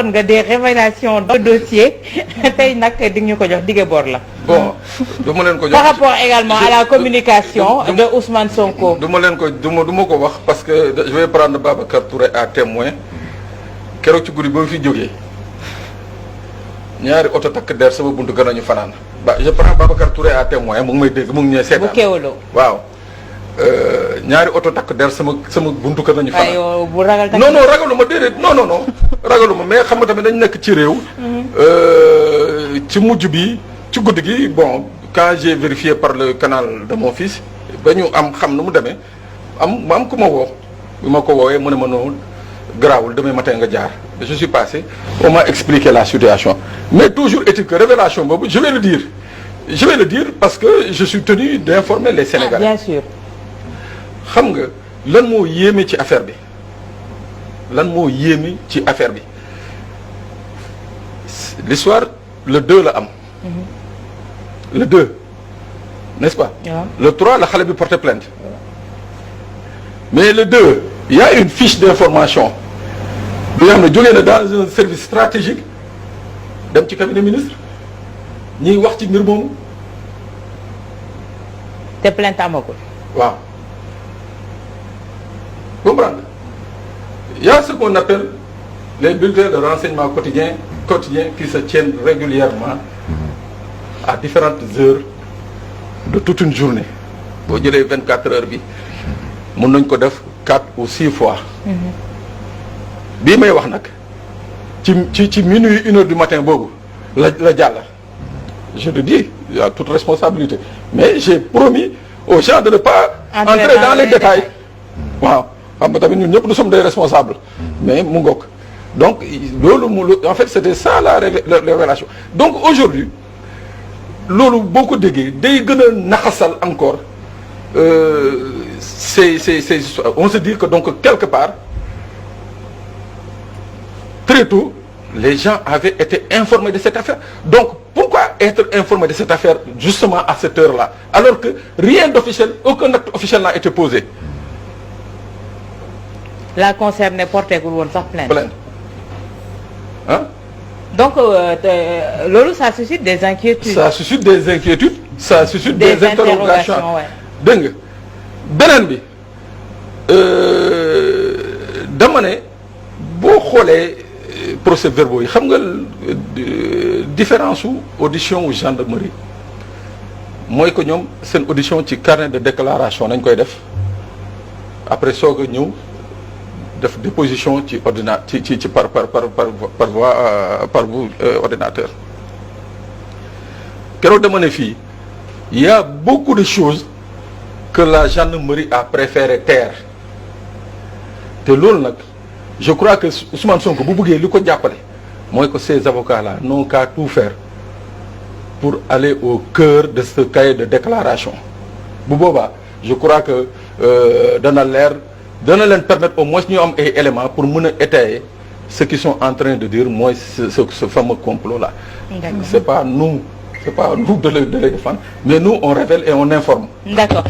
nga des révélations dans le dossier tey nag di ñu ko jox dige bor la. bon du ma leen ko jox par rapport également à la communication de Ousmane Sonko. du ma ko wax parce que je vais prendre Babacar Touré à témoin keroog ci guddi ba fi jógee ñaari oto takk der sama buntu gën a ñu fanaan je prends Babacar Touré à témoin mu ngi may dégg mu ngi ñëw seetaan bu Kéwoulo waaw. ñaari oto takk der sama buntu kër nañu fanaan. aywa bu ragal takk non ragaluma déedéet non ragaluma mais xam nga tamit dañu nekk ci réew. ci mujj bi ci guddi gi bon quand j'ai vérifié par le canal de mon fils ba ñu xam nu mu demee am ku ma woo bi ma ko woowee mu ne ma noonu garaawul demain matin nga jaar je suis passé on m'a expliqué la situation mais toujours est-il que révélation boobu je vais le dire parce que je suis tenu d'informer les Sénégalais. bien sûr. xam nga lan moo yéeme ci affaire bi l'histoire le 2 la am. le 2 n'est-ce pas. Yeah. le 3 la xale bi porté plainte. mais le 2 il y a une fiche d'information bi nga xam ne jógee na dans un service stratégique dem ci cabinet ministre ñiy wax ci mbir moomu. te plainte amagul. waaw. comprendre il y a ce qu'on appelle les bulletins de renseignement quotidiens qui se tiennent régulièrement à différentes heures de toute une journée boo jëlee 24 heures bi mën nañ ko def 4 ou 6 fois bii may wax nag ci minuit 1 heure du matin boobu la jàll je le dis il y a toute responsabilité mais j'ai promis aux gens de ne pas entrer dans les détails waaw xam nga tamit ñun ñëpp nous sommes des responsables mais mu ngoog donc loolu en fait c'était ça la révélation donc aujourd'hui loolu boo ko déggee day gën a naxasal encore c'est on se dit que donc quelque part très tôt les gens avaient été informés de cette affaire donc pourquoi être informé de cette affaire justement à cette heure-là alors que rien d'officiel aucun acte officiel n'a été posé. la concernée porté gul woon sax plainte. Hein? donc loolu ça suscite des inquiétudes. ça suscite des interrogations dégg nga beneen bi dama ne boo xoolee procès-verbaux yi xam nga différence su audition wu gendarmerie mooy que ñoom seen audition ci carnet de déclaration nañ koy def après soog a ñëw. def déposition ci ordinateur ci par voie par ordinateur keroog dama ne fii il y a beaucoup de choses que la gendarmerie a préféré taire te loolu nag je crois que Ousmane Sonko bu bëggee li ko jàppale mooy que ces avocats là n'ont qu'à tout faire pour aller au cœur de ce cahier de déclaration bu boobaa je crois que dana leen permettre au moins ñu am ay éléments pour mën a étayer ce qu'ils sont en train de dire mooy ce fameux complot là. C'est pas nous de les défendre mais nous on révèle et on informe. D'accord.